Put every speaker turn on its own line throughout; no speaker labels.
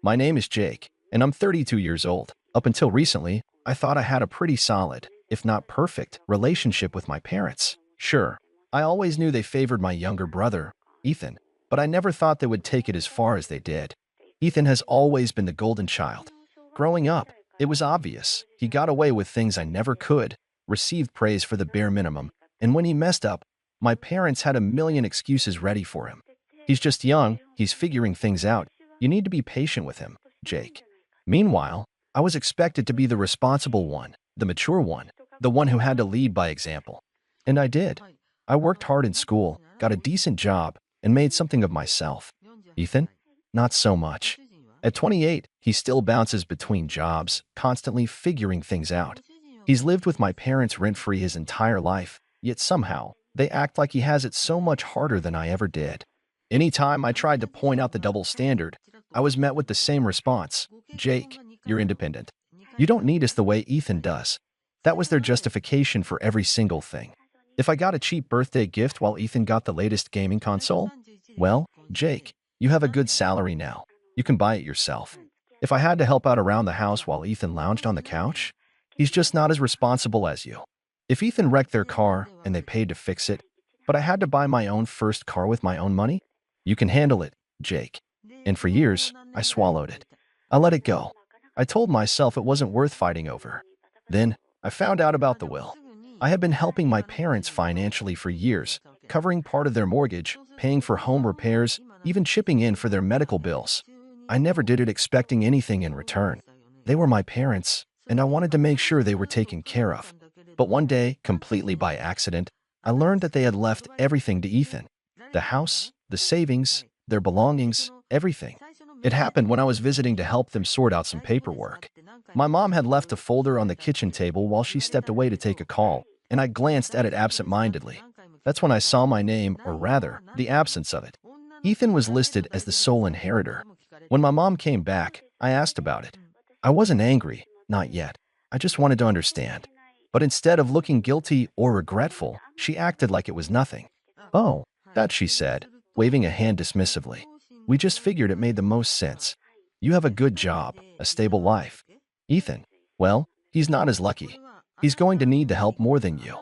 My name is Jake, and I'm 32 years old. Up until recently, I thought I had a pretty solid, if not perfect, relationship with my parents. Sure, I always knew they favored my younger brother, Ethan, but I never thought they would take it as far as they did. Ethan has always been the golden child. Growing up, it was obvious. He got away with things I never could, received praise for the bare minimum, and when he messed up, my parents had a million excuses ready for him. He's just young, he's figuring things out. You need to be patient with him, Jake. Meanwhile, I was expected to be the responsible one, the mature one, the one who had to lead by example. And I did. I worked hard in school, got a decent job, and made something of myself. Ethan? Not so much. At 28, he still bounces between jobs, constantly figuring things out. He's lived with my parents rent-free his entire life, yet somehow, they act like he has it so much harder than I ever did. Anytime I tried to point out the double standard, I was met with the same response. Jake, you're independent. You don't need us the way Ethan does. That was their justification for every single thing. If I got a cheap birthday gift while Ethan got the latest gaming console, well, Jake, you have a good salary now. You can buy it yourself. If I had to help out around the house while Ethan lounged on the couch, he's just not as responsible as you. If Ethan wrecked their car and they paid to fix it, but I had to buy my own first car with my own money, you can handle it, Jake. And for years, I swallowed it. I let it go. I told myself it wasn't worth fighting over. Then, I found out about the will. I had been helping my parents financially for years, covering part of their mortgage, paying for home repairs, even chipping in for their medical bills. I never did it expecting anything in return. They were my parents, and I wanted to make sure they were taken care of. But one day, completely by accident, I learned that they had left everything to Ethan. The house, the savings, their belongings, everything. It happened when I was visiting to help them sort out some paperwork. My mom had left a folder on the kitchen table while she stepped away to take a call, and I glanced at it absent-mindedly. That's when I saw my name, or rather, the absence of it. Ethan was listed as the sole inheritor. When my mom came back, I asked about it. I wasn't angry, not yet. I just wanted to understand. But instead of looking guilty or regretful, she acted like it was nothing. Oh, that, she said, waving a hand dismissively. We just figured it made the most sense. You have a good job, a stable life. Ethan, well, he's not as lucky. He's going to need the help more than you.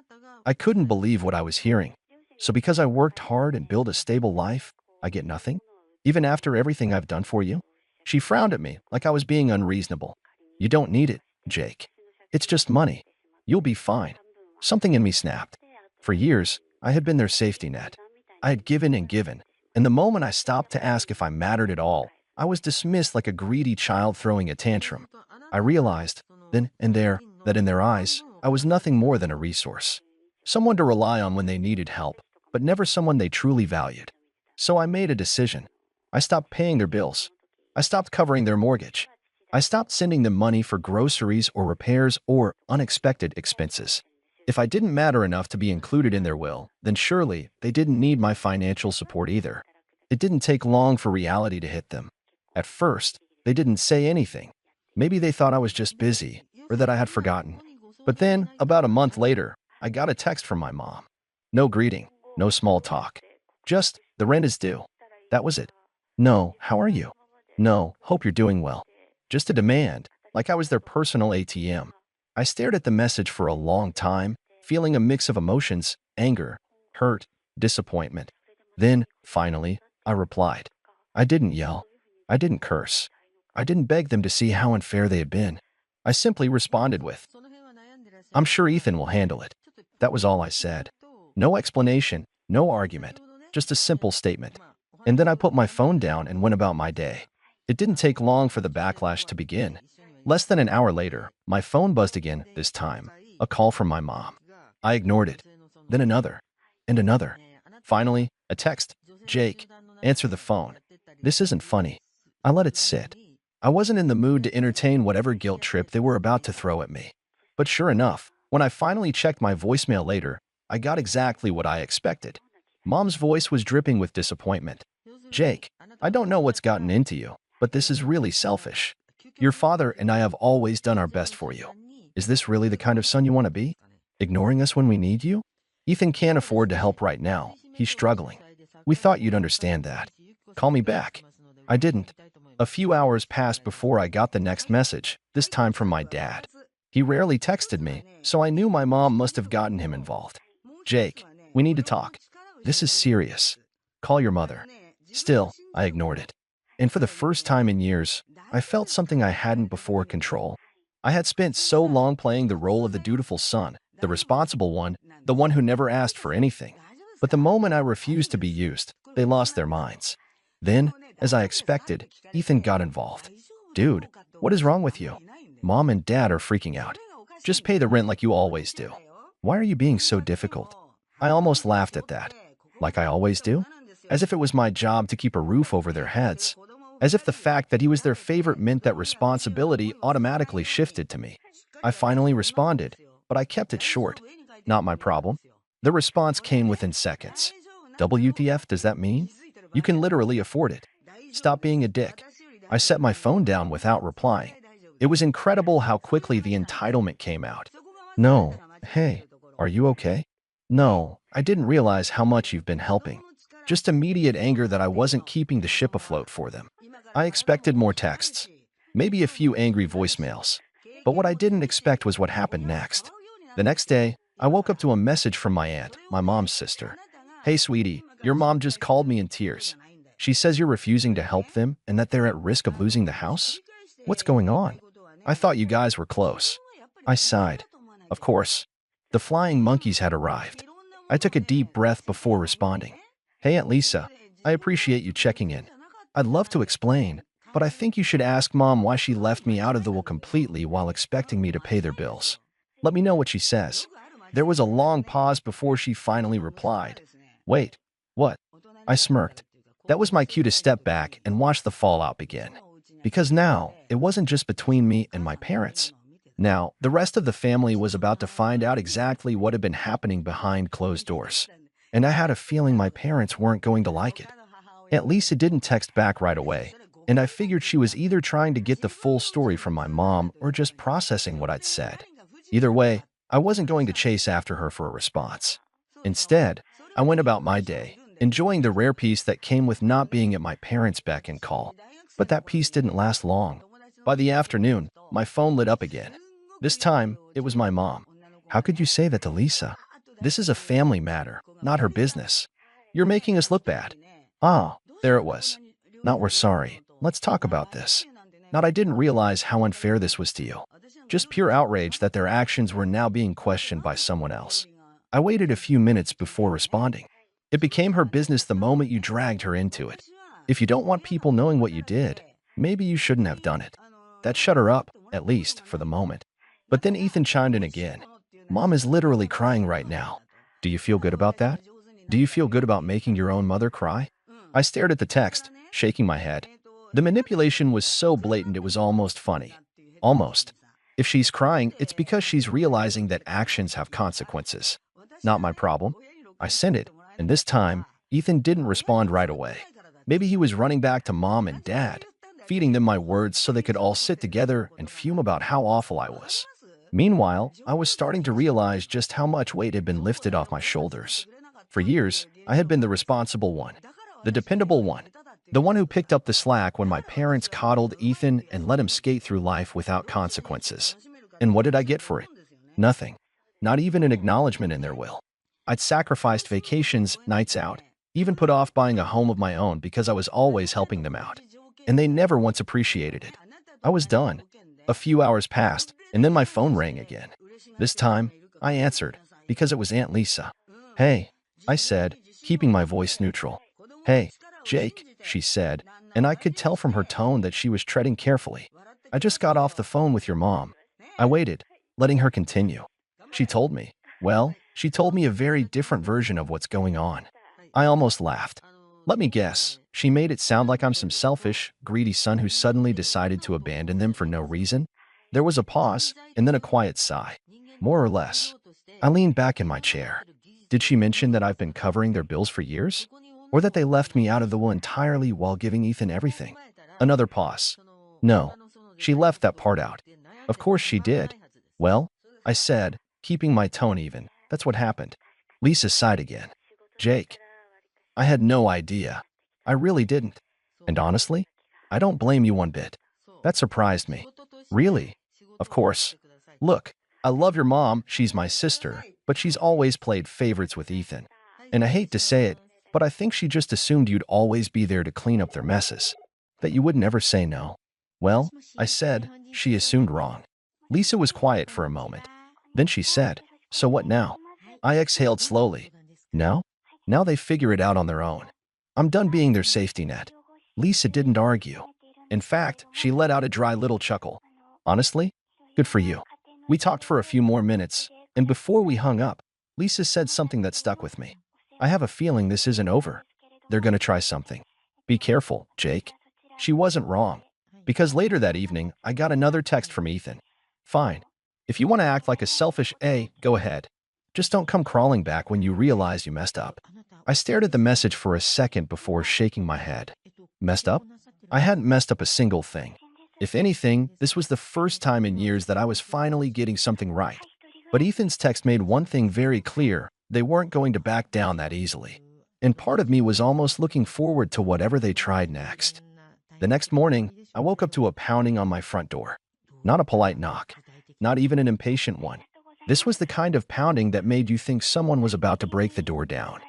I couldn't believe what I was hearing. So because I worked hard and built a stable life, I get nothing? Even after everything I've done for you? She frowned at me like I was being unreasonable. You don't need it, Jake. It's just money. You'll be fine. Something in me snapped. For years, I had been their safety net. I had given and given, and the moment I stopped to ask if I mattered at all, I was dismissed like a greedy child throwing a tantrum. I realized, then and there, that in their eyes, I was nothing more than a resource. Someone to rely on when they needed help, but never someone they truly valued. So I made a decision. I stopped paying their bills. I stopped covering their mortgage. I stopped sending them money for groceries or repairs or unexpected expenses. If I didn't matter enough to be included in their will, then surely they didn't need my financial support either. It didn't take long for reality to hit them. At first, they didn't say anything. Maybe they thought I was just busy, or that I had forgotten. But then, about a month later, I got a text from my mom. No greeting, no small talk. Just, the rent is due. That was it. No, how are you? No, hope you're doing well. Just a demand, like I was their personal ATM. I stared at the message for a long time, feeling a mix of emotions, anger, hurt, disappointment. Then, finally, I replied. I didn't yell. I didn't curse. I didn't beg them to see how unfair they had been. I simply responded with, I'm sure Ethan will handle it. That was all I said. No explanation, no argument, just a simple statement. And then I put my phone down and went about my day. It didn't take long for the backlash to begin. Less than an hour later, my phone buzzed again, this time, a call from my mom. I ignored it. Then another, and another. Finally, a text. Jake, answer the phone. This isn't funny. I let it sit. I wasn't in the mood to entertain whatever guilt trip they were about to throw at me. But sure enough, when I finally checked my voicemail later, I got exactly what I expected. Mom's voice was dripping with disappointment. Jake, I don't know what's gotten into you, but this is really selfish. Your father and I have always done our best for you. Is this really the kind of son you want to be? Ignoring us when we need you? Ethan can't afford to help right now. He's struggling. We thought you'd understand that. Call me back. I didn't. A few hours passed before I got the next message, this time from my dad. He rarely texted me, so I knew my mom must have gotten him involved. Jake, we need to talk. This is serious. Call your mother. Still, I ignored it. And for the first time in years, I felt something I hadn't before: control. I had spent so long playing the role of the dutiful son, the responsible one, the one who never asked for anything. But the moment I refused to be used, they lost their minds. Then, as I expected, Ethan got involved. Dude, what is wrong with you? Mom and dad are freaking out. Just pay the rent like you always do. Why are you being so difficult? I almost laughed at that. Like I always do? As if it was my job to keep a roof over their heads. As if the fact that he was their favorite meant that responsibility automatically shifted to me. I finally responded, but I kept it short. Not my problem. The response came within seconds. WTF does that mean? You can literally afford it. Stop being a dick. I set my phone down without replying. It was incredible how quickly the entitlement came out. No, hey, are you okay? No, I didn't realize how much you've been helping. Just immediate anger that I wasn't keeping the ship afloat for them. I expected more texts, maybe a few angry voicemails. But what I didn't expect was what happened next. The next day, I woke up to a message from my aunt, my mom's sister. Hey, sweetie, your mom just called me in tears. She says you're refusing to help them and that they're at risk of losing the house? What's going on? I thought you guys were close. I sighed. Of course. The flying monkeys had arrived. I took a deep breath before responding. Hey, Aunt Lisa, I appreciate you checking in. I'd love to explain, but I think you should ask Mom why she left me out of the will completely while expecting me to pay their bills. Let me know what she says. There was a long pause before she finally replied. Wait, what? I smirked. That was my cue to step back and watch the fallout begin. Because now, it wasn't just between me and my parents. Now, the rest of the family was about to find out exactly what had been happening behind closed doors. And I had a feeling my parents weren't going to like it. At least it didn't text back right away, and I figured she was either trying to get the full story from my mom or just processing what I'd said. Either way, I wasn't going to chase after her for a response. Instead, I went about my day, enjoying the rare peace that came with not being at my parents' beck and call. But that peace didn't last long. By the afternoon, my phone lit up again. This time, it was my mom. How could you say that to Lisa? This is a family matter, not her business. You're making us look bad. Ah, there it was. Not we're sorry. Let's talk about this. Not I didn't realize how unfair this was to you. Just pure outrage that their actions were now being questioned by someone else. I waited a few minutes before responding. It became her business the moment you dragged her into it. If you don't want people knowing what you did, maybe you shouldn't have done it. That shut her up, at least for the moment. But then Ethan chimed in again. Mom is literally crying right now. Do you feel good about that? Do you feel good about making your own mother cry? I stared at the text, shaking my head. The manipulation was so blatant it was almost funny. Almost. If she's crying, it's because she's realizing that actions have consequences. Not my problem. I sent it, and this time, Ethan didn't respond right away. Maybe he was running back to Mom and Dad, feeding them my words so they could all sit together and fume about how awful I was. Meanwhile, I was starting to realize just how much weight had been lifted off my shoulders. For years, I had been the responsible one, the dependable one, the one who picked up the slack when my parents coddled Ethan and let him skate through life without consequences. And what did I get for it? Nothing. Not even an acknowledgement in their will. I'd sacrificed vacations, nights out, even put off buying a home of my own because I was always helping them out. And they never once appreciated it. I was done. A few hours passed, and then my phone rang again. This time, I answered, because it was Aunt Lisa. Hey, I said, keeping my voice neutral. Hey, Jake, she said, and I could tell from her tone that she was treading carefully. I just got off the phone with your mom. I waited, letting her continue. She told me. Well, she told me a very different version of what's going on. I almost laughed. Let me guess, she made it sound like I'm some selfish, greedy son who suddenly decided to abandon them for no reason. There was a pause, and then a quiet sigh. More or less. I leaned back in my chair. Did she mention that I've been covering their bills for years? Or that they left me out of the will entirely while giving Ethan everything? Another pause. No, she left that part out. Of course she did. Well, I said, keeping my tone even, that's what happened. Lisa sighed again. Jake. I had no idea. I really didn't. And honestly, I don't blame you one bit. That surprised me. Really? Of course. Look, I love your mom, she's my sister, but she's always played favorites with Ethan. And I hate to say it, but I think she just assumed you'd always be there to clean up their messes. That you would never say no. Well, I said, she assumed wrong. Lisa was quiet for a moment. Then she said, so what now? I exhaled slowly. Now? Now they figure it out on their own. I'm done being their safety net. Lisa didn't argue. In fact, she let out a dry little chuckle. Honestly, good for you. We talked for a few more minutes, and before we hung up, Lisa said something that stuck with me. I have a feeling this isn't over. They're gonna try something. Be careful, Jake. She wasn't wrong. Because later that evening, I got another text from Ethan. Fine. If you want to act like a selfish A, go ahead. Just don't come crawling back when you realize you messed up. I stared at the message for a second before shaking my head. Messed up? I hadn't messed up a single thing. If anything, this was the first time in years that I was finally getting something right. But Ethan's text made one thing very clear. They weren't going to back down that easily. And part of me was almost looking forward to whatever they tried next. The next morning, I woke up to a pounding on my front door. Not a polite knock. Not even an impatient one. This was the kind of pounding that made you think someone was about to break the door down.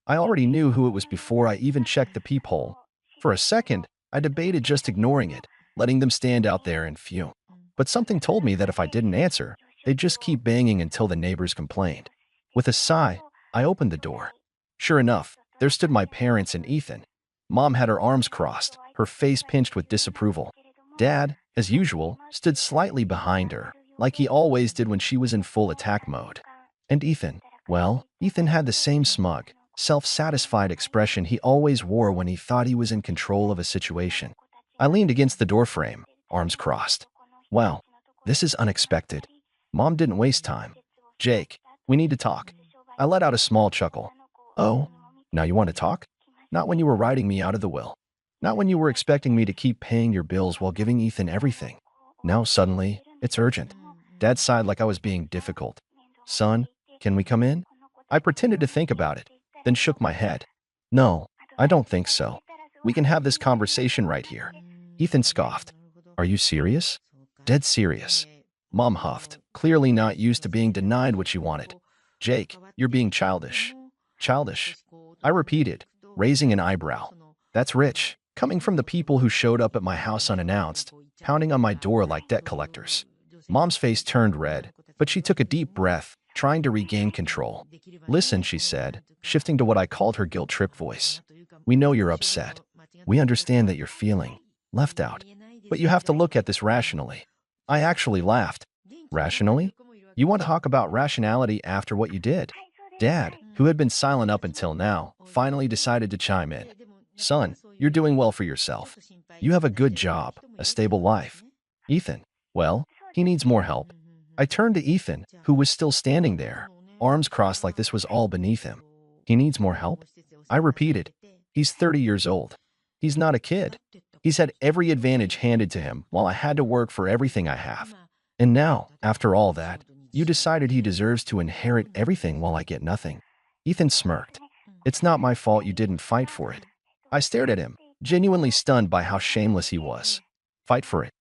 I already knew who it was before I even checked the peephole. For a second, I debated just ignoring it, letting them stand out there and fume. But something told me that if I didn't answer, they'd just keep banging until the neighbors complained. With a sigh, I opened the door. Sure enough, there stood my parents and Ethan. Mom had her arms crossed, her face pinched with disapproval. Dad, as usual, stood slightly behind her, like he always did when she was in full attack mode. And Ethan, well, Ethan had the same smug, self-satisfied expression he always wore when he thought he was in control of a situation. I leaned against the doorframe, arms crossed. Wow, this is unexpected. Mom didn't waste time. Jake, we need to talk. I let out a small chuckle. Oh, now you want to talk? Not when you were writing me out of the will. Not when you were expecting me to keep paying your bills while giving Ethan everything. Now suddenly, it's urgent. Dad sighed like I was being difficult. Son, can we come in? I pretended to think about it, then shook my head. No, I don't think so. We can have this conversation right here. Ethan scoffed. Are you serious? Dead serious. Mom huffed, clearly not used to being denied what she wanted. Jake, you're being childish. Childish. I repeated, raising an eyebrow. That's rich, coming from the people who showed up at my house unannounced, pounding on my door like debt collectors. Mom's face turned red, but she took a deep breath, trying to regain control. Listen, she said, shifting to what I called her guilt-tripped voice. We know you're upset. We understand that you're feeling left out. But you have to look at this rationally. I actually laughed. Rationally? You want to talk about rationality after what you did? Dad, who had been silent up until now, finally decided to chime in. Son, you're doing well for yourself. You have a good job, a stable life. Ethan, well, he needs more help. I turned to Ethan, who was still standing there, arms crossed like this was all beneath him. He needs more help? I repeated. He's 30 years old. He's not a kid. He's had every advantage handed to him while I had to work for everything I have. And now, after all that, you decided he deserves to inherit everything while I get nothing. Ethan smirked. It's not my fault you didn't fight for it. I stared at him, genuinely stunned by how shameless he was. Fight for it.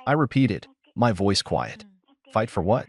I repeated, my voice quiet. Fight for what?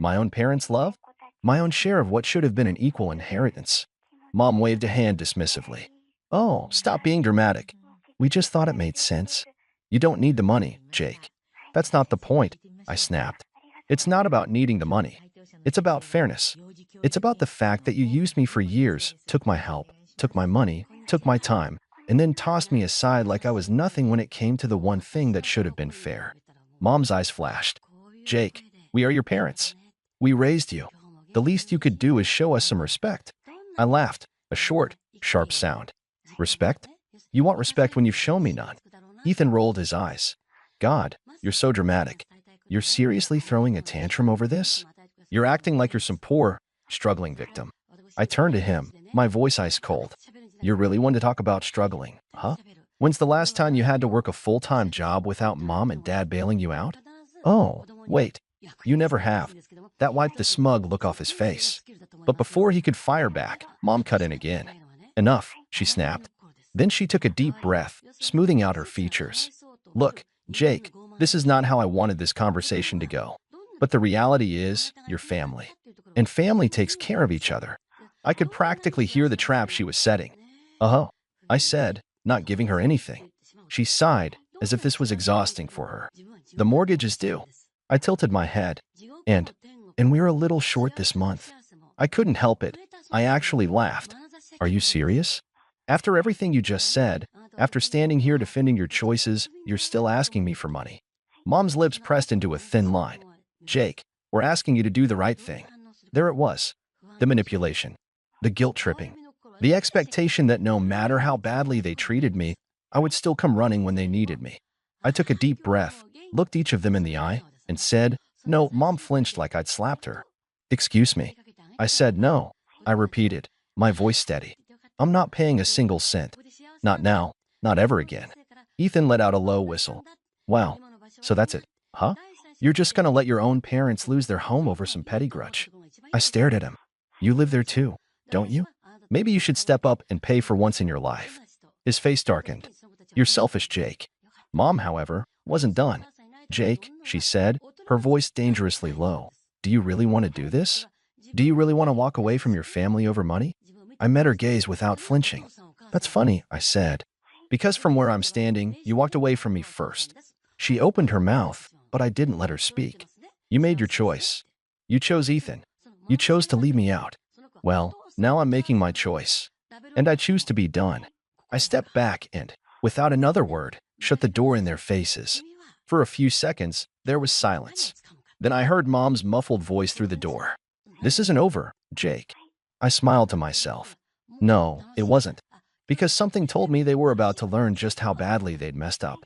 My own parents' love? My own share of what should have been an equal inheritance. Mom waved a hand dismissively. Oh, stop being dramatic. We just thought it made sense. You don't need the money, Jake. That's not the point, I snapped. It's not about needing the money. It's about fairness. It's about the fact that you used me for years, took my help, took my money, took my time, and then tossed me aside like I was nothing when it came to the one thing that should have been fair. Mom's eyes flashed. Jake, we are your parents. We raised you. The least you could do is show us some respect. I laughed, a short, sharp sound. Respect? You want respect when you've shown me none. Ethan rolled his eyes. God, you're so dramatic. You're seriously throwing a tantrum over this? You're acting like you're some poor, struggling victim. I turned to him, my voice ice cold. You're really one to talk about struggling, huh? When's the last time you had to work a full-time job without mom and dad bailing you out? Oh, wait. You never have. That wiped the smug look off his face. But before he could fire back, Mom cut in again. Enough, she snapped. Then she took a deep breath, smoothing out her features. Look, Jake, this is not how I wanted this conversation to go. But the reality is, you're family. And family takes care of each other. I could practically hear the trap she was setting. Oh, I said, not giving her anything. She sighed, as if this was exhausting for her. The mortgage is due. I tilted my head. And, and we're a little short this month. I couldn't help it. I actually laughed. Are you serious? After everything you just said, after standing here defending your choices, you're still asking me for money. Mom's lips pressed into a thin line. Jake, we're asking you to do the right thing. There it was. The manipulation. The guilt tripping. The expectation that no matter how badly they treated me, I would still come running when they needed me. I took a deep breath, looked each of them in the eye, and said, "No." Mom flinched like I'd slapped her. "Excuse me." I said, "No." I repeated, my voice steady. "I'm not paying a single cent. Not now. Not ever again." Ethan let out a low whistle. "Wow. So that's it, huh? You're just gonna let your own parents lose their home over some petty grudge?" I stared at him. "You live there too, don't you? Maybe you should step up and pay for once in your life." His face darkened. "You're selfish, Jake." Mom, however, wasn't done. "Jake," she said, her voice dangerously low, "do you really want to do this? Do you really want to walk away from your family over money?" I met her gaze without flinching. "That's funny," I said. "Because from where I'm standing, you walked away from me first." She opened her mouth, but I didn't let her speak. "You made your choice. You chose Ethan. You chose to leave me out. Well, now I'm making my choice. And I choose to be done." I stepped back and, without another word, shut the door in their faces. For a few seconds, there was silence. Then I heard Mom's muffled voice through the door. "This isn't over, Jake." I smiled to myself. No, it wasn't. Because something told me they were about to learn just how badly they'd messed up.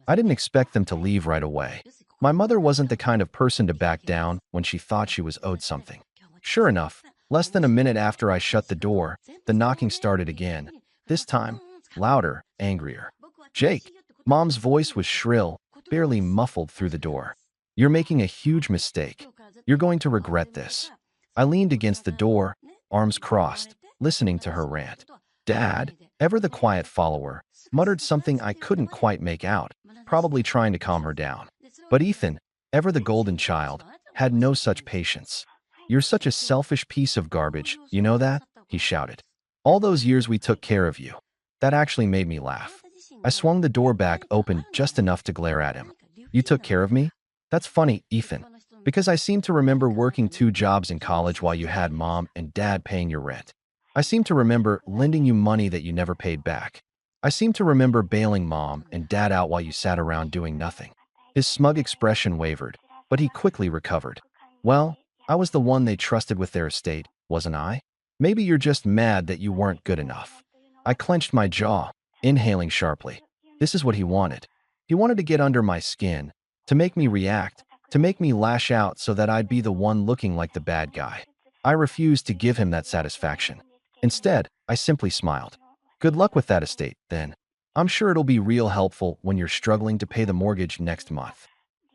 I didn't expect them to leave right away. My mother wasn't the kind of person to back down when she thought she was owed something. Sure enough, less than a minute after I shut the door, the knocking started again. This time, louder, angrier. "Jake." Mom's voice was shrill, barely muffled through the door. "You're making a huge mistake. You're going to regret this." I leaned against the door, arms crossed, listening to her rant. Dad, ever the quiet follower, muttered something I couldn't quite make out, probably trying to calm her down. But Ethan, ever the golden child, had no such patience. "You're such a selfish piece of garbage, you know that?" he shouted. "All those years we took care of you." That actually made me laugh. I swung the door back open just enough to glare at him. "You took care of me? That's funny, Ethan. Because I seem to remember working 2 jobs in college while you had Mom and Dad paying your rent. I seem to remember lending you money that you never paid back. I seem to remember bailing Mom and Dad out while you sat around doing nothing." His smug expression wavered, but he quickly recovered. "Well, I was the one they trusted with their estate, wasn't I? Maybe you're just mad that you weren't good enough." I clenched my jaw, inhaling sharply. This is what he wanted. He wanted to get under my skin, to make me react, to make me lash out so that I'd be the one looking like the bad guy. I refused to give him that satisfaction. Instead, I simply smiled. "Good luck with that estate, then. I'm sure it'll be real helpful when you're struggling to pay the mortgage next month."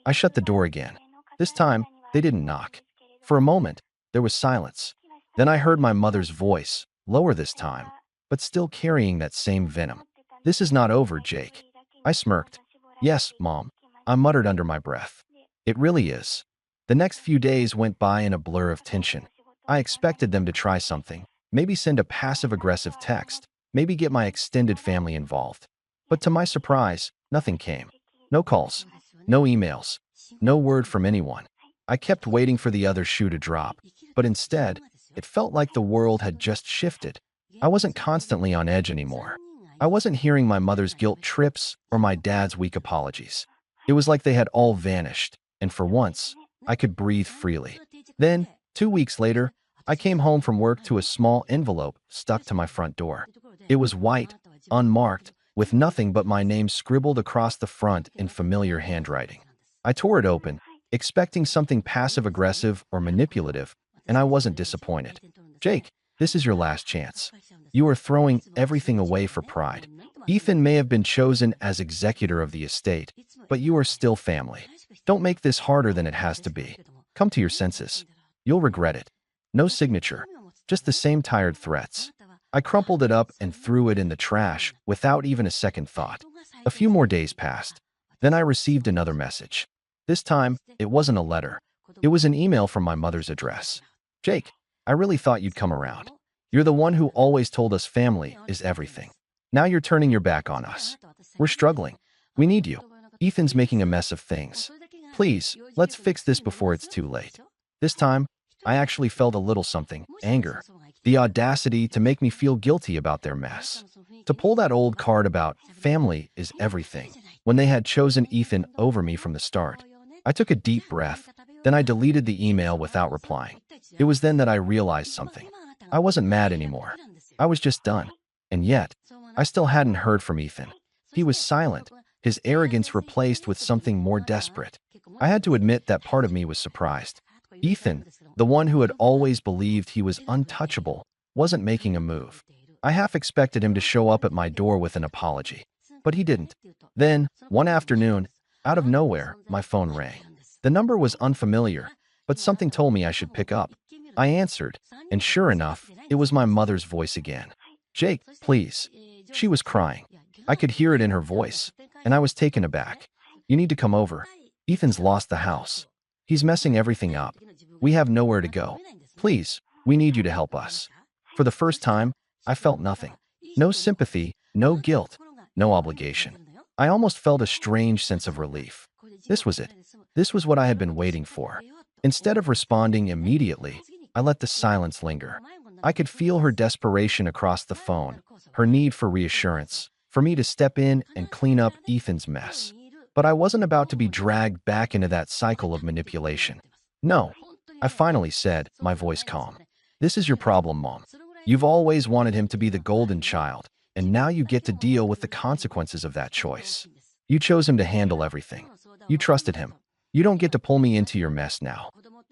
I shut the door again. This time, they didn't knock. For a moment, there was silence. Then I heard my mother's voice, lower this time, but still carrying that same venom. "This is not over, Jake." I smirked. "Yes, Mom," I muttered under my breath. "It really is." The next few days went by in a blur of tension. I expected them to try something, maybe send a passive-aggressive text, maybe get my extended family involved. But to my surprise, nothing came. No calls, no emails, no word from anyone. I kept waiting for the other shoe to drop, but instead, it felt like the world had just shifted. I wasn't constantly on edge anymore. I wasn't hearing my mother's guilt trips or my dad's weak apologies. It was like they had all vanished, and for once, I could breathe freely. Then, 2 weeks later, I came home from work to a small envelope stuck to my front door. It was white, unmarked, with nothing but my name scribbled across the front in familiar handwriting. I tore it open, expecting something passive-aggressive or manipulative, and I wasn't disappointed. "Jake, this is your last chance. You are throwing everything away for pride. Ethan may have been chosen as executor of the estate, but you are still family. Don't make this harder than it has to be. Come to your senses. You'll regret it." No signature, just the same tired threats. I crumpled it up and threw it in the trash without even a second thought. A few more days passed. Then I received another message. This time, it wasn't a letter. It was an email from my mother's address. Jake, I really thought you'd come around. You're the one who always told us family is everything. Now you're turning your back on us. We're struggling. We need you. Ethan's making a mess of things. Please, let's fix this before it's too late. This time, I actually felt a little something, anger. The audacity to make me feel guilty about their mess. To pull that old card about family is everything, when they had chosen Ethan over me from the start. I took a deep breath, then I deleted the email without replying. It was then that I realized something. I wasn't mad anymore. I was just done. And yet, I still hadn't heard from Ethan. He was silent, his arrogance replaced with something more desperate. I had to admit that part of me was surprised. Ethan, the one who had always believed he was untouchable, wasn't making a move. I half expected him to show up at my door with an apology, but he didn't. Then, one afternoon, out of nowhere, my phone rang. The number was unfamiliar, but something told me I should pick up. I answered, and sure enough, it was my mother's voice again. Jake, please. She was crying. I could hear it in her voice, and I was taken aback. You need to come over. Ethan's lost the house. He's messing everything up. We have nowhere to go. Please, we need you to help us. For the first time, I felt nothing. No sympathy, no guilt, no obligation. I almost felt a strange sense of relief. This was it. This was what I had been waiting for. Instead of responding immediately, I let the silence linger. I could feel her desperation across the phone, her need for reassurance, for me to step in and clean up Ethan's mess. But I wasn't about to be dragged back into that cycle of manipulation. No, I finally said, my voice calm. This is your problem, Mom. You've always wanted him to be the golden child, and now you get to deal with the consequences of that choice. You chose him to handle everything. You trusted him. You don't get to pull me into your mess now.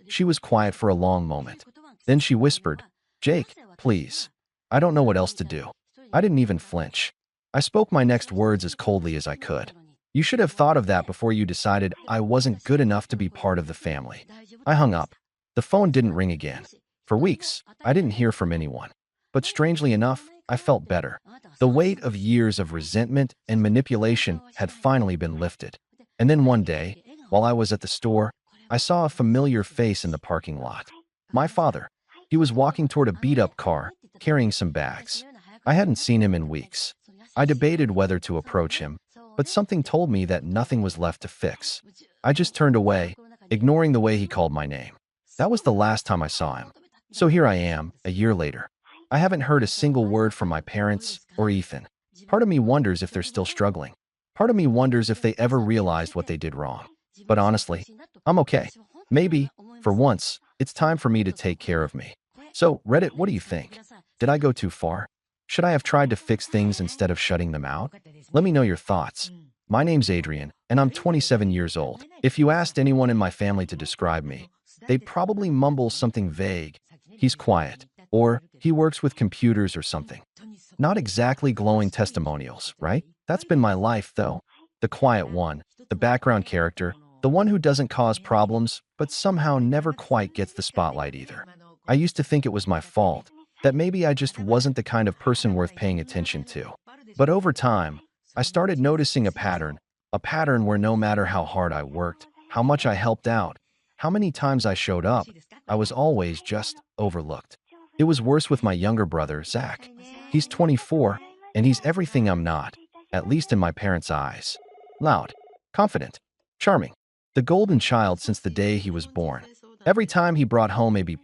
She was quiet for a long moment. Then she whispered, Jake, please. I don't know what else to do. I didn't even flinch. I spoke my next words as coldly as I could. You should have thought of that before you decided I wasn't good enough to be part of the family. I hung up. The phone didn't ring again. For weeks, I didn't hear from anyone. But strangely enough, I felt better. The weight of years of resentment and manipulation had finally been lifted. And then one day, while I was at the store, I saw a familiar face in the parking lot. My father. He was walking toward a beat-up car, carrying some bags. I hadn't seen him in weeks. I debated whether to approach him, but something told me that nothing was left to fix. I just turned away, ignoring the way he called my name. That was the last time I saw him. So here I am, a year later. I haven't heard a single word from my parents or Ethan. Part of me wonders if they're still struggling. Part of me wonders if they ever realized what they did wrong. But honestly, I'm okay. Maybe, for once, it's time for me to take care of me. So, Reddit, what do you think? Did I go too far? Should I have tried to fix things instead of shutting them out? Let me know your thoughts. My name's Adrian, and I'm 27 years old. If you asked anyone in my family to describe me, they'd probably mumble something vague. He's quiet, or he works with computers or something. Not exactly glowing testimonials, right? That's been my life, though. The quiet one, the background character, the one who doesn't cause problems, but somehow never quite gets the spotlight either. I used to think it was my fault, that maybe I just wasn't the kind of person worth paying attention to. But over time, I started noticing a pattern where no matter how hard I worked, how much I helped out, how many times I showed up, I was always just overlooked. It was worse with my younger brother, Zach. He's 24, and he's everything I'm not, at least in my parents' eyes. Loud, confident, charming. The golden child since the day he was born. Every time he brought home a B+,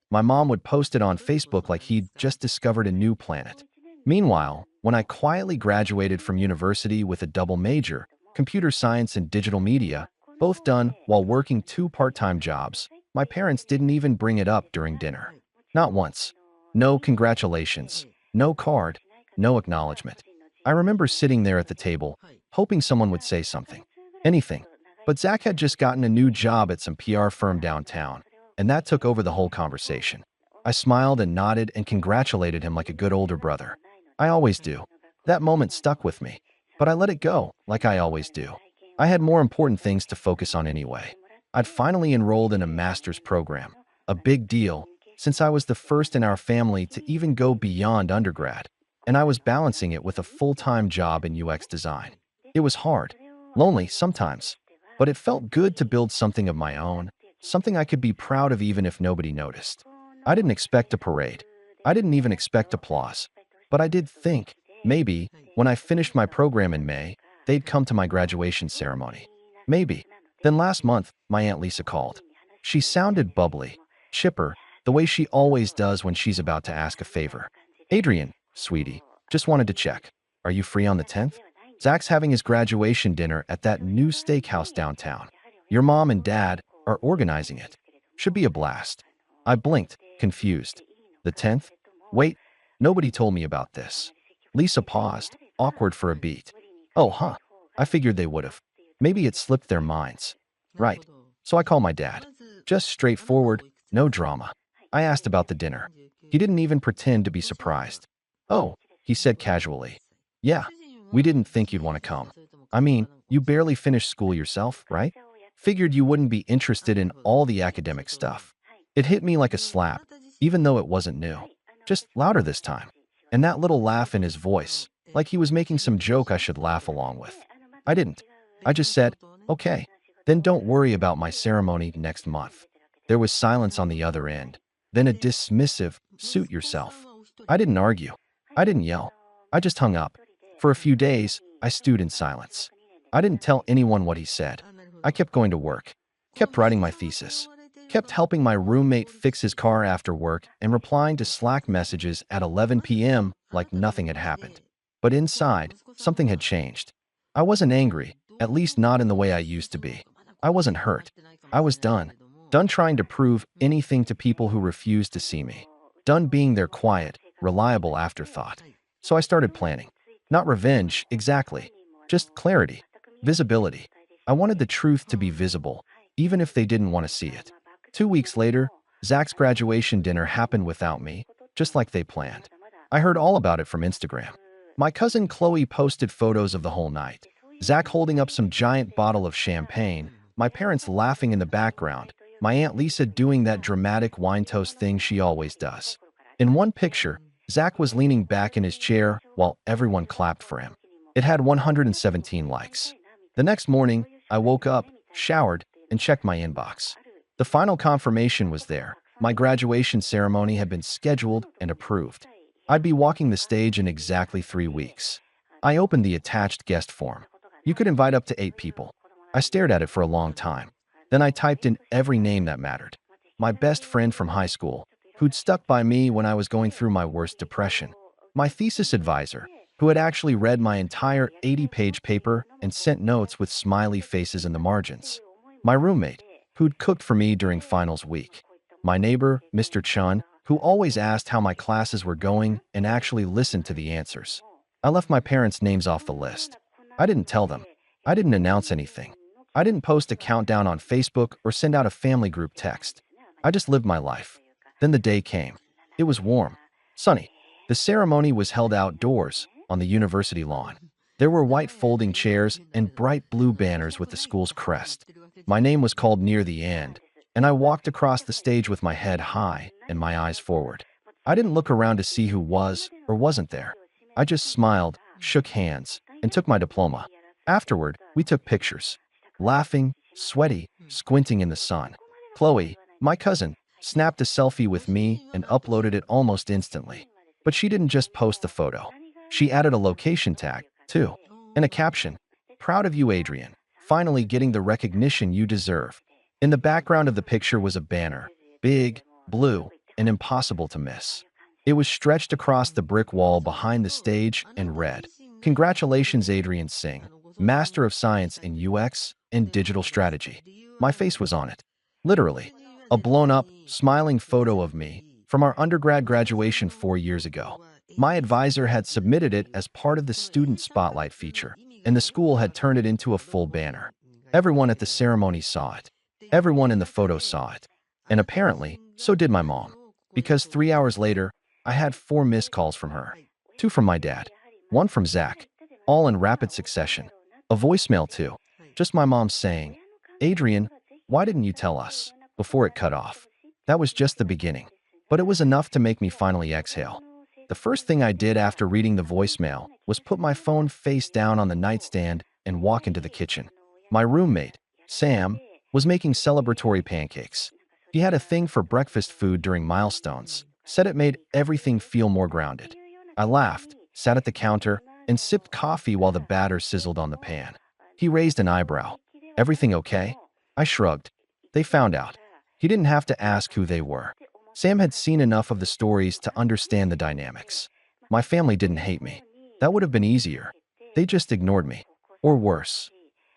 my mom would post it on Facebook like he'd just discovered a new planet. Meanwhile, when I quietly graduated from university with a double major, computer science and digital media, both done while working 2 part-time jobs, my parents didn't even bring it up during dinner. Not once. No congratulations, no card, no acknowledgement. I remember sitting there at the table, hoping someone would say something. Anything. But Zach had just gotten a new job at some PR firm downtown, and that took over the whole conversation. I smiled and nodded and congratulated him like a good older brother. I always do. That moment stuck with me, but I let it go, like I always do. I had more important things to focus on anyway. I'd finally enrolled in a master's program, a big deal, since I was the first in our family to even go beyond undergrad, and I was balancing it with a full-time job in UX design. It was hard. Lonely sometimes, but it felt good to build something of my own, something I could be proud of even if nobody noticed. I didn't expect a parade. I didn't even expect applause. But I did think, maybe, when I finished my program in May, they'd come to my graduation ceremony. Maybe. Then last month, my Aunt Lisa called. She sounded bubbly, chipper, the way she always does when she's about to ask a favor. Adrian, sweetie, just wanted to check. Are you free on the 10th? Zach's having his graduation dinner at that new steakhouse downtown. Your mom and dad are organizing it. Should be a blast. I blinked, confused. The 10th? Wait, nobody told me about this. Lisa paused, awkward for a beat. Oh, huh. I figured they would have. Maybe it slipped their minds. Right. So I call my dad. Just straightforward, no drama. I asked about the dinner. He didn't even pretend to be surprised. Oh, he said casually. Yeah, we didn't think you'd want to come. I mean, you barely finished school yourself, right? Figured you wouldn't be interested in all the academic stuff. It hit me like a slap, even though it wasn't new. Just louder this time. And that little laugh in his voice, like he was making some joke I should laugh along with. I didn't. I just said, okay, then don't worry about my ceremony next month. There was silence on the other end, then a dismissive, suit yourself. I didn't argue. I didn't yell. I just hung up. For a few days, I stewed in silence. I didn't tell anyone what he said. I kept going to work, kept writing my thesis, kept helping my roommate fix his car after work and replying to Slack messages at 11 p.m. like nothing had happened. But inside, something had changed. I wasn't angry, at least not in the way I used to be. I wasn't hurt. I was done. Done trying to prove anything to people who refused to see me. Done being their quiet, reliable afterthought. So I started planning. Not revenge, exactly. Just clarity. Visibility. I wanted the truth to be visible, even if they didn't want to see it. 2 weeks later, Zach's graduation dinner happened without me, just like they planned. I heard all about it from Instagram. My cousin Chloe posted photos of the whole night. Zach holding up some giant bottle of champagne, my parents laughing in the background, my Aunt Lisa doing that dramatic wine toast thing she always does. In one picture, Zach was leaning back in his chair while everyone clapped for him. It had 117 likes. The next morning, I woke up, showered, and checked my inbox. The final confirmation was there. My graduation ceremony had been scheduled and approved. I'd be walking the stage in exactly 3 weeks. I opened the attached guest form. You could invite up to 8 people. I stared at it for a long time. Then I typed in every name that mattered. My best friend from high school, who'd stuck by me when I was going through my worst depression. My thesis advisor, who had actually read my entire 80-page paper and sent notes with smiley faces in the margins. My roommate, who'd cooked for me during finals week. My neighbor, Mr. Chun, who always asked how my classes were going and actually listened to the answers. I left my parents' names off the list. I didn't tell them. I didn't announce anything. I didn't post a countdown on Facebook or send out a family group text. I just lived my life. Then the day came. It was warm, sunny. The ceremony was held outdoors, on the university lawn. There were white folding chairs and bright blue banners with the school's crest. My name was called near the end, and I walked across the stage with my head high and my eyes forward. I didn't look around to see who was or wasn't there. I just smiled, shook hands, and took my diploma. Afterward, we took pictures. Laughing, sweaty, squinting in the sun. Chloe, my cousin, snapped a selfie with me and uploaded it almost instantly. But she didn't just post the photo. She added a location tag, too, and a caption. Proud of you, Adrian. Finally getting the recognition you deserve. In the background of the picture was a banner. Big, blue, and impossible to miss. It was stretched across the brick wall behind the stage and read, Congratulations, Adrian Singh, Master of Science in UX and Digital Strategy. My face was on it. Literally. A blown-up, smiling photo of me from our undergrad graduation 4 years ago. My advisor had submitted it as part of the Student Spotlight feature, and the school had turned it into a full banner. Everyone at the ceremony saw it. Everyone in the photo saw it. And apparently, so did my mom. Because 3 hours later, I had 4 missed calls from her. 2 from my dad. 1 from Zach. All in rapid succession. A voicemail too. Just my mom saying, Adrian, why didn't you tell us? Before it cut off. That was just the beginning. But it was enough to make me finally exhale. The first thing I did after reading the voicemail was put my phone face down on the nightstand and walk into the kitchen. My roommate, Sam, was making celebratory pancakes. He had a thing for breakfast food during milestones, said it made everything feel more grounded. I laughed, sat at the counter, and sipped coffee while the batter sizzled on the pan. He raised an eyebrow. Everything okay? I shrugged. They found out. He didn't have to ask who they were. Sam had seen enough of the stories to understand the dynamics. My family didn't hate me. That would have been easier. They just ignored me. Or worse,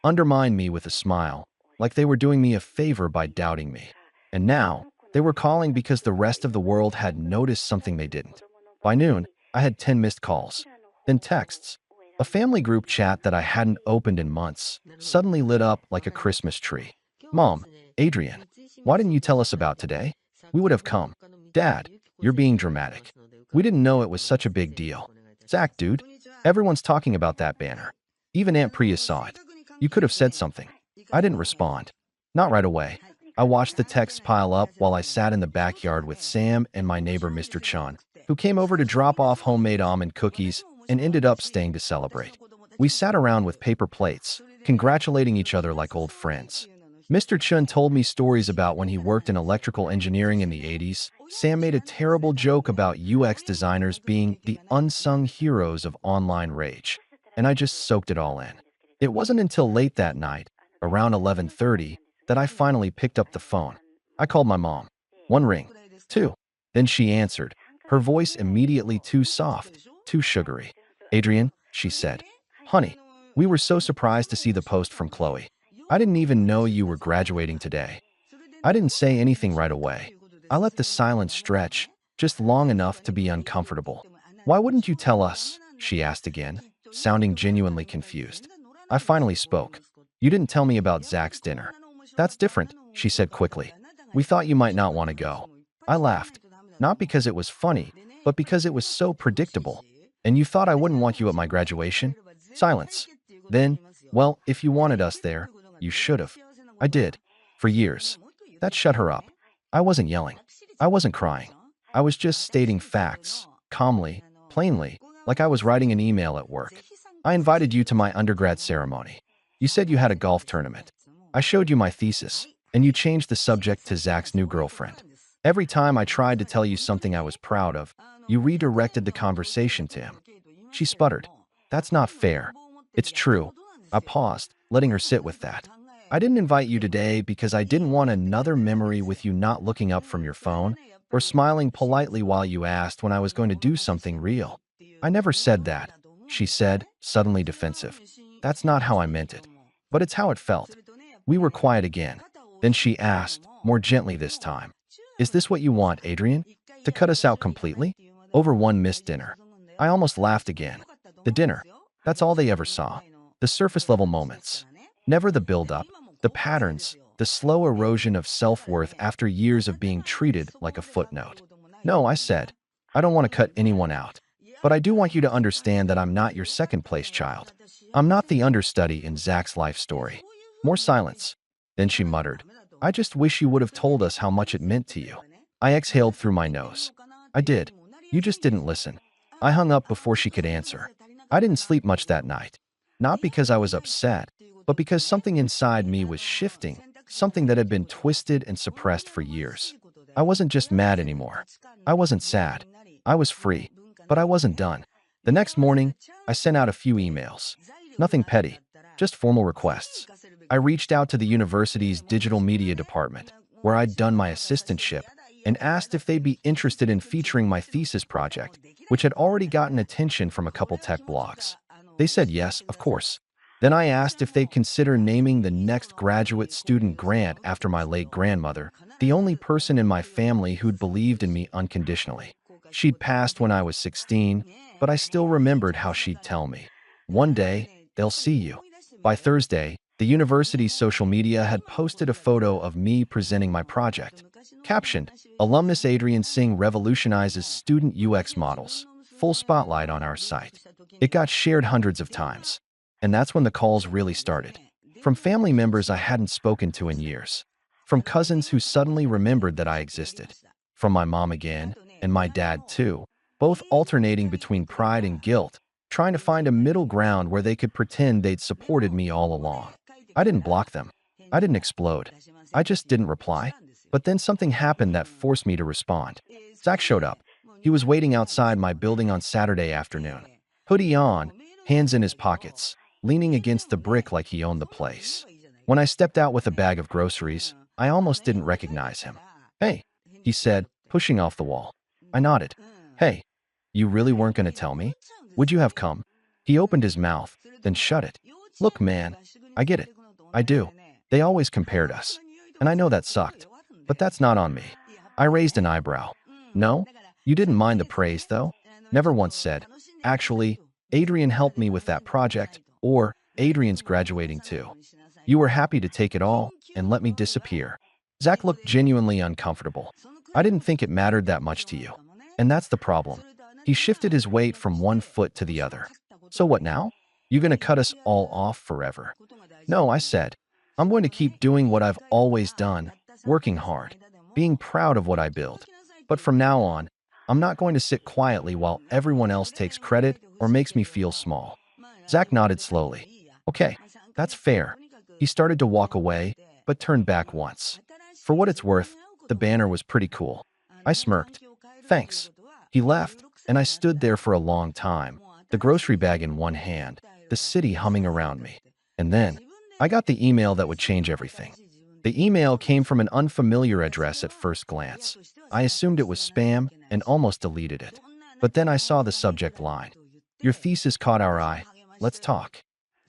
undermined me with a smile, like they were doing me a favor by doubting me. And now, they were calling because the rest of the world had noticed something they didn't. By noon, I had 10 missed calls. Then texts. A family group chat that I hadn't opened in months suddenly lit up like a Christmas tree. Mom, Adrian, why didn't you tell us about today? We would have come. Dad, you're being dramatic. We didn't know it was such a big deal. Zach, dude, everyone's talking about that banner. Even Aunt Priya saw it. You could have said something. I didn't respond. Not right away. I watched the texts pile up while I sat in the backyard with Sam and my neighbor Mr. Chun, who came over to drop off homemade almond cookies and ended up staying to celebrate. We sat around with paper plates, congratulating each other like old friends. Mr. Chun told me stories about when he worked in electrical engineering in the 80s. Sam made a terrible joke about UX designers being the unsung heroes of online rage, and I just soaked it all in. It wasn't until late that night, around 11:30, that I finally picked up the phone. I called my mom. One ring. Two. Then she answered, her voice immediately too soft, too sugary. Adrian, she said. Honey, we were so surprised to see the post from Chloe. I didn't even know you were graduating today. I didn't say anything right away. I let the silence stretch, just long enough to be uncomfortable. Why wouldn't you tell us? She asked again, sounding genuinely confused. I finally spoke. You didn't tell me about Zach's dinner. That's different, she said quickly. We thought you might not want to go. I laughed, not because it was funny, but because it was so predictable. And you thought I wouldn't want you at my graduation? Silence. Then, well, if you wanted us there, you should have. I did. For years. That shut her up. I wasn't yelling. I wasn't crying. I was just stating facts, calmly, plainly, like I was writing an email at work. I invited you to my undergrad ceremony. You said you had a golf tournament. I showed you my thesis, and you changed the subject to Zach's new girlfriend. Every time I tried to tell you something I was proud of, you redirected the conversation to him. She sputtered. That's not fair. It's true. I paused, letting her sit with that. I didn't invite you today because I didn't want another memory with you not looking up from your phone or smiling politely while you asked when I was going to do something real. I never said that, she said, suddenly defensive. That's not how I meant it. But it's how it felt. We were quiet again. Then she asked, more gently this time. Is this what you want, Adrian? To cut us out completely? Over one missed dinner. I almost laughed again. The dinner. That's all they ever saw. The surface-level moments. Never the build-up, the patterns, the slow erosion of self-worth after years of being treated like a footnote. No, I said, I don't want to cut anyone out. But I do want you to understand that I'm not your second-place child. I'm not the understudy in Zach's life story. More silence. Then she muttered, I just wish you would have told us how much it meant to you. I exhaled through my nose. I did. You just didn't listen. I hung up before she could answer. I didn't sleep much that night. Not because I was upset, but because something inside me was shifting, something that had been twisted and suppressed for years. I wasn't just mad anymore. I wasn't sad. I was free, but I wasn't done. The next morning, I sent out a few emails. Nothing petty, just formal requests. I reached out to the university's digital media department, where I'd done my assistantship, and asked if they'd be interested in featuring my thesis project, which had already gotten attention from a couple tech blogs. They said yes, of course. Then I asked if they'd consider naming the next graduate student grant after my late grandmother, the only person in my family who'd believed in me unconditionally. She'd passed when I was 16, but I still remembered how she'd tell me, one day, they'll see you. By Thursday, the university's social media had posted a photo of me presenting my project. Captioned, Alumnus Adrian Singh revolutionizes student UX models. Full spotlight on our site. It got shared hundreds of times. And that's when the calls really started. From family members I hadn't spoken to in years. From cousins who suddenly remembered that I existed. From my mom again, and my dad too, both alternating between pride and guilt, trying to find a middle ground where they could pretend they'd supported me all along. I didn't block them. I didn't explode. I just didn't reply. But then something happened that forced me to respond. Zach showed up. He was waiting outside my building on Saturday afternoon. Hoodie on, hands in his pockets, leaning against the brick like he owned the place. When I stepped out with a bag of groceries, I almost didn't recognize him. "Hey," he said, pushing off the wall. I nodded. "Hey, you really weren't going to tell me? Would you have come?" He opened his mouth, then shut it. "Look, man, I get it. I do. They always compared us. And I know that sucked. But that's not on me." I raised an eyebrow. "No? You didn't mind the praise, though?" Never once said, "Actually, Adrian helped me with that project," or "Adrian's graduating too." You were happy to take it all and let me disappear. Zach looked genuinely uncomfortable. "I didn't think it mattered that much to you. And that's the problem." He shifted his weight from one foot to the other. "So what now? You gonna cut us all off forever?" "No," I said. "I'm going to keep doing what I've always done, working hard, being proud of what I build. But from now on, I'm not going to sit quietly while everyone else takes credit or makes me feel small." Zach nodded slowly. "Okay, that's fair." He started to walk away, but turned back once. For what it's worth, the banner was pretty cool. I smirked. "Thanks." He left, and I stood there for a long time, the grocery bag in one hand, the city humming around me. And then, I got the email that would change everything. The email came from an unfamiliar address at first glance. I assumed it was spam and almost deleted it. But then I saw the subject line. "Your thesis caught our eye. Let's talk."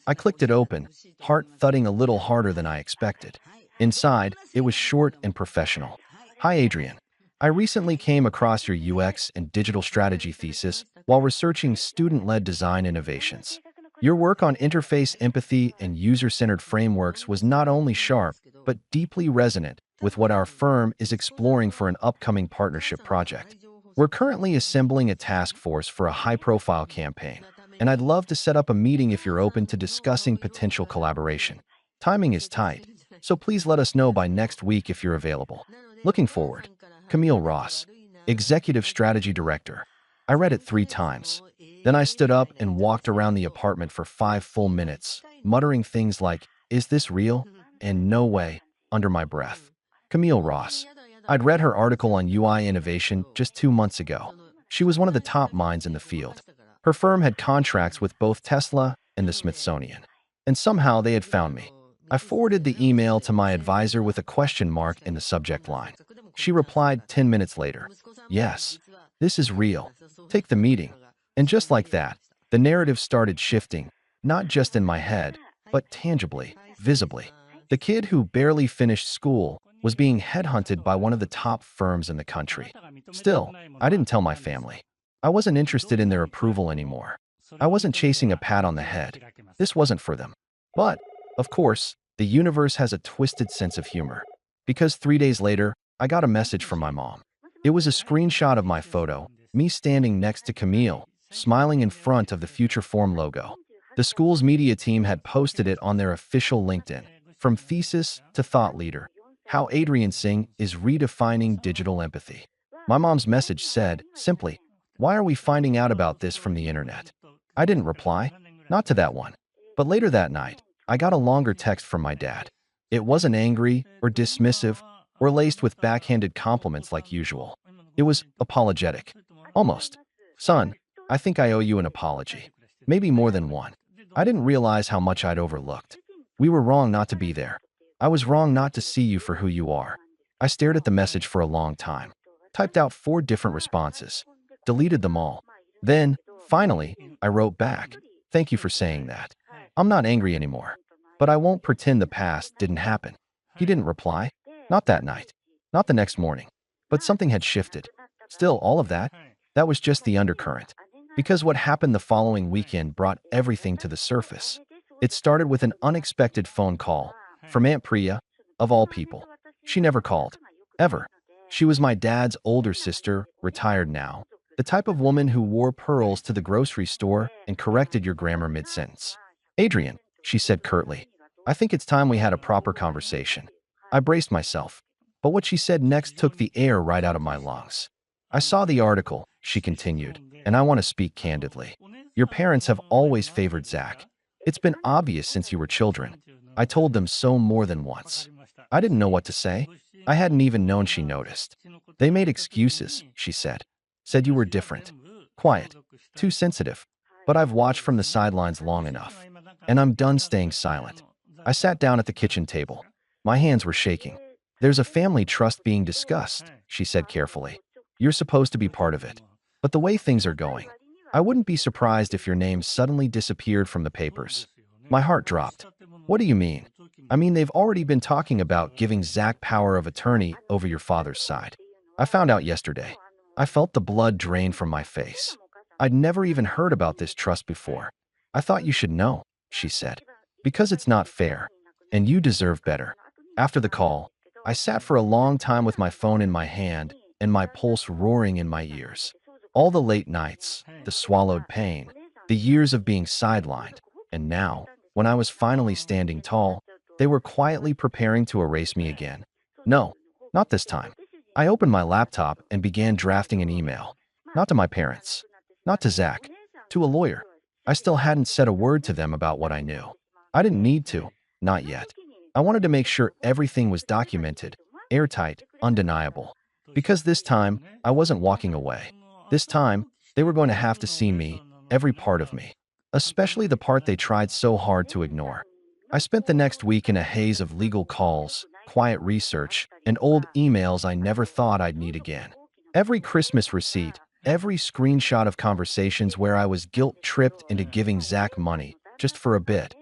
I clicked it open, heart thudding a little harder than I expected. Inside, it was short and professional. "Hi, Adrian. I recently came across your UX and digital strategy thesis while researching student-led design innovations. Your work on interface empathy and user-centered frameworks was not only sharp, but deeply resonant with what our firm is exploring for an upcoming partnership project. We're currently assembling a task force for a high-profile campaign, and I'd love to set up a meeting if you're open to discussing potential collaboration. Timing is tight, so please let us know by next week if you're available. Looking forward. Camille Ross, Executive Strategy Director." I read it 3 times. Then I stood up and walked around the apartment for 5 full minutes, muttering things like, "Is this real?" and "No way," under my breath. Camille Ross. I'd read her article on UI innovation just 2 months ago. She was one of the top minds in the field. Her firm had contracts with both Tesla and the Smithsonian. And somehow they had found me. I forwarded the email to my advisor with a question mark in the subject line. She replied 10 minutes later. "Yes, this is real. Take the meeting." And just like that, the narrative started shifting, not just in my head, but tangibly, visibly. The kid who barely finished school was being headhunted by one of the top firms in the country. Still, I didn't tell my family. I wasn't interested in their approval anymore. I wasn't chasing a pat on the head. This wasn't for them. But, of course, the universe has a twisted sense of humor. Because 3 days later, I got a message from my mom. It was a screenshot of my photo, me standing next to Camille, smiling in front of the Future Form logo. The school's media team had posted it on their official LinkedIn. From thesis to thought leader, how Adrian Singh is redefining digital empathy. My mom's message said, simply, "Why are we finding out about this from the internet?" I didn't reply, not to that one. But later that night, I got a longer text from my dad. It wasn't angry or dismissive or laced with backhanded compliments like usual. It was apologetic. Almost. "Son, I think I owe you an apology. Maybe more than one. I didn't realize how much I'd overlooked. We were wrong not to be there. I was wrong not to see you for who you are." I stared at the message for a long time. Typed out 4 different responses. Deleted them all. Then, finally, I wrote back, "Thank you for saying that. I'm not angry anymore. But I won't pretend the past didn't happen." He didn't reply. Not that night. Not the next morning. But something had shifted. Still, all of that, that was just the undercurrent. Because what happened the following weekend brought everything to the surface. It started with an unexpected phone call from Aunt Priya, of all people. She never called. Ever. She was my dad's older sister, retired now. The type of woman who wore pearls to the grocery store and corrected your grammar mid-sentence. "Adrian," she said curtly, "I think it's time we had a proper conversation." I braced myself. But what she said next took the air right out of my lungs. I saw the article, she continued, and I want to speak candidly. Your parents have always favored Zach. It's been obvious since you were children. I told them so more than once. I didn't know what to say. I hadn't even known she noticed. They made excuses, she said. Said you were different. Quiet. Too sensitive. But I've watched from the sidelines long enough. And I'm done staying silent. I sat down at the kitchen table. My hands were shaking. There's a family trust being discussed, she said carefully. You're supposed to be part of it. But the way things are going, I wouldn't be surprised if your name suddenly disappeared from the papers. My heart dropped. What do you mean? I mean, they've already been talking about giving Zach power of attorney over your father's side. I found out yesterday. I felt the blood drain from my face. I'd never even heard about this trust before. I thought you should know, she said. Because it's not fair. And you deserve better. After the call, I sat for a long time with my phone in my hand and my pulse roaring in my ears. All the late nights, the swallowed pain, the years of being sidelined, and now, when I was finally standing tall, they were quietly preparing to erase me again. No, not this time. I opened my laptop and began drafting an email. Not to my parents. Not to Zach. To a lawyer. I still hadn't said a word to them about what I knew. I didn't need to. Not yet. I wanted to make sure everything was documented, airtight, undeniable. Because this time, I wasn't walking away. This time, they were going to have to see me, every part of me. Especially the part they tried so hard to ignore. I spent the next week in a haze of legal calls, quiet research, and old emails I never thought I'd need again. Every Christmas receipt, every screenshot of conversations where I was guilt-tripped into giving Zach money, just for a bit.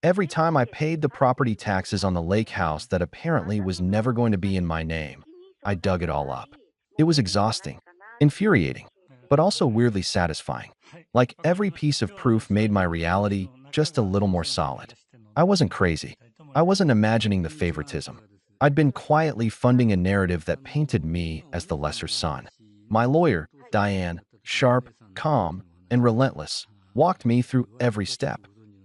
Every time I paid the property taxes on the lake house that apparently was never going to be in my name, I dug it all up. It was exhausting, infuriating, but also weirdly satisfying. Like every piece of proof made my reality just a little more solid. I wasn't crazy. I wasn't imagining the favoritism. I'd been quietly funding a narrative that painted me as the lesser son. My lawyer, Diane, sharp, calm, and relentless, walked me through every step.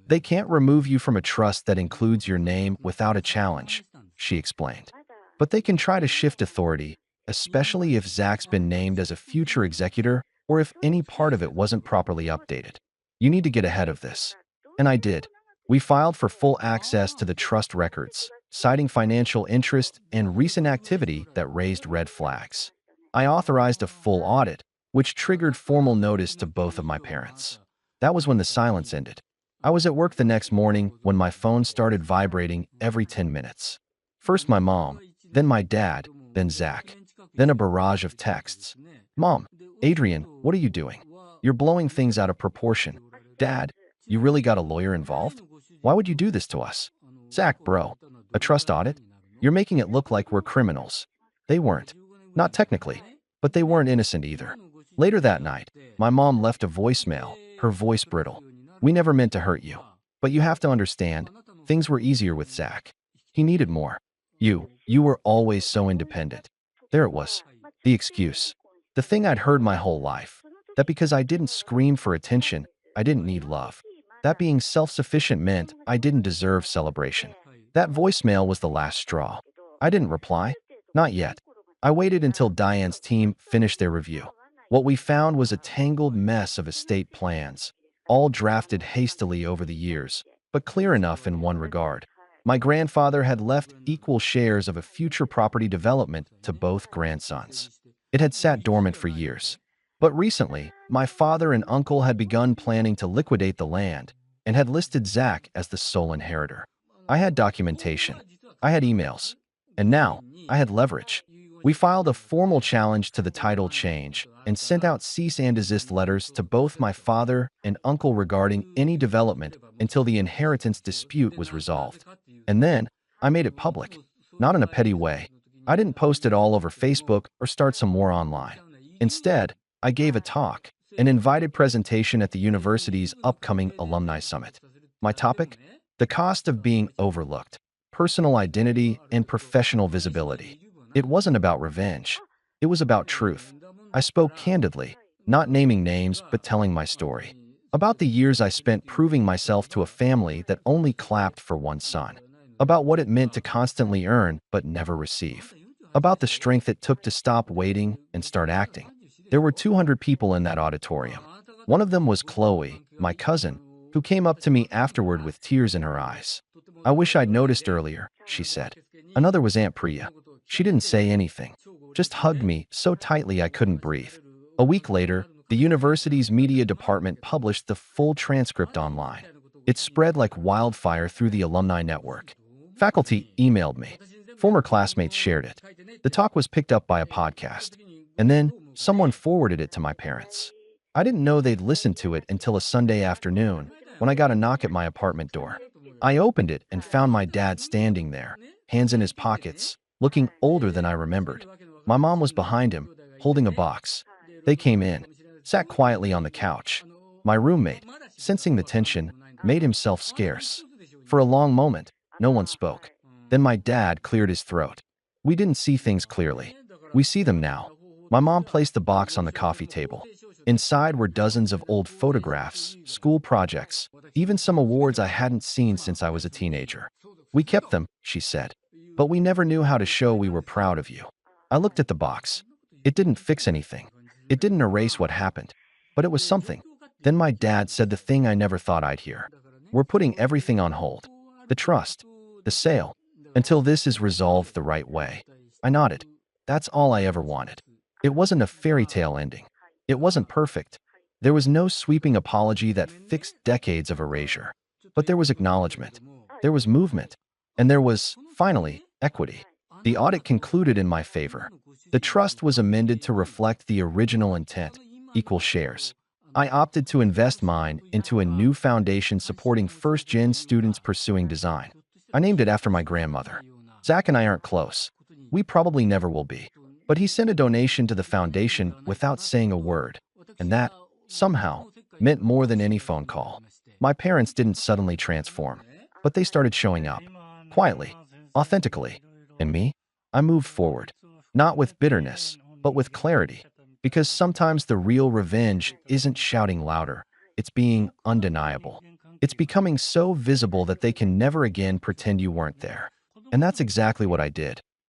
They can't remove you from a trust that includes your name without a challenge, she explained. But they can try to shift authority, especially if Zach's been named as a future executor or if any part of it wasn't properly updated. You need to get ahead of this. And I did. We filed for full access to the trust records, citing financial interest and recent activity that raised red flags. I authorized a full audit, which triggered formal notice to both of my parents. That was when the silence ended. I was at work the next morning when my phone started vibrating every 10 minutes. First my mom, then my dad, then Zach, then a barrage of texts. Mom, Adrian, what are you doing? You're blowing things out of proportion. Dad, you really got a lawyer involved? Why would you do this to us? Zach, bro, a trust audit? You're making it look like we're criminals. They weren't. Not technically, but they weren't innocent either. Later that night, my mom left a voicemail, her voice brittle. We never meant to hurt you. But you have to understand, things were easier with Zach. He needed more. You were always so independent. There it was. The excuse. The thing I'd heard my whole life. That because I didn't scream for attention, I didn't need love. That being self-sufficient meant I didn't deserve celebration. That voicemail was the last straw. I didn't reply. Not yet. I waited until Diane's team finished their review. What we found was a tangled mess of estate plans, all drafted hastily over the years, but clear enough in one regard. My grandfather had left equal shares of a future property development to both grandsons. It had sat dormant for years. But recently, my father and uncle had begun planning to liquidate the land and had listed Zach as the sole inheritor. I had documentation. I had emails. And now, I had leverage. We filed a formal challenge to the title change and sent out cease and desist letters to both my father and uncle regarding any development until the inheritance dispute was resolved. And then, I made it public. Not in a petty way. I didn't post it all over Facebook or start some war online. Instead, I gave a talk, an invited presentation at the university's upcoming alumni summit. My topic? The cost of being overlooked, personal identity, and professional visibility. It wasn't about revenge. It was about truth. I spoke candidly, not naming names but telling my story. About the years I spent proving myself to a family that only clapped for one son. About what it meant to constantly earn but never receive. About the strength it took to stop waiting and start acting. There were 200 people in that auditorium. One of them was Chloe, my cousin, who came up to me afterward with tears in her eyes. I wish I'd noticed earlier, she said. Another was Aunt Priya. She didn't say anything, just hugged me so tightly I couldn't breathe. A week later, the university's media department published the full transcript online. It spread like wildfire through the alumni network. Faculty emailed me. Former classmates shared it. The talk was picked up by a podcast. And then someone forwarded it to my parents. I didn't know they'd listen to it until a Sunday afternoon when I got a knock at my apartment door. I opened it and found my dad standing there, hands in his pockets, looking older than I remembered. My mom was behind him, holding a box. They came in, sat quietly on the couch. My roommate, sensing the tension, made himself scarce. For a long moment, no one spoke. Then my dad cleared his throat. We didn't see things clearly. We see them now. My mom placed the box on the coffee table. Inside were dozens of old photographs, school projects, even some awards I hadn't seen since I was a teenager. We kept them, she said, but we never knew how to show we were proud of you. I looked at the box. It didn't fix anything. It didn't erase what happened, but it was something. Then my dad said the thing I never thought I'd hear. We're putting everything on hold. The trust, the sale, until this is resolved the right way. I nodded. That's all I ever wanted. It wasn't a fairy tale ending. It wasn't perfect. There was no sweeping apology that fixed decades of erasure. But there was acknowledgement. There was movement. And there was, finally, equity. The audit concluded in my favor. The trust was amended to reflect the original intent, equal shares. I opted to invest mine into a new foundation supporting first-gen students pursuing design. I named it after my grandmother. Zach and I aren't close. We probably never will be. But he sent a donation to the foundation without saying a word. And that, somehow, meant more than any phone call. My parents didn't suddenly transform, but they started showing up. Quietly, authentically. And me? I moved forward. Not with bitterness, but with clarity. Because sometimes the real revenge isn't shouting louder. It's being undeniable. It's becoming so visible that they can never again pretend you weren't there. And that's exactly what I did.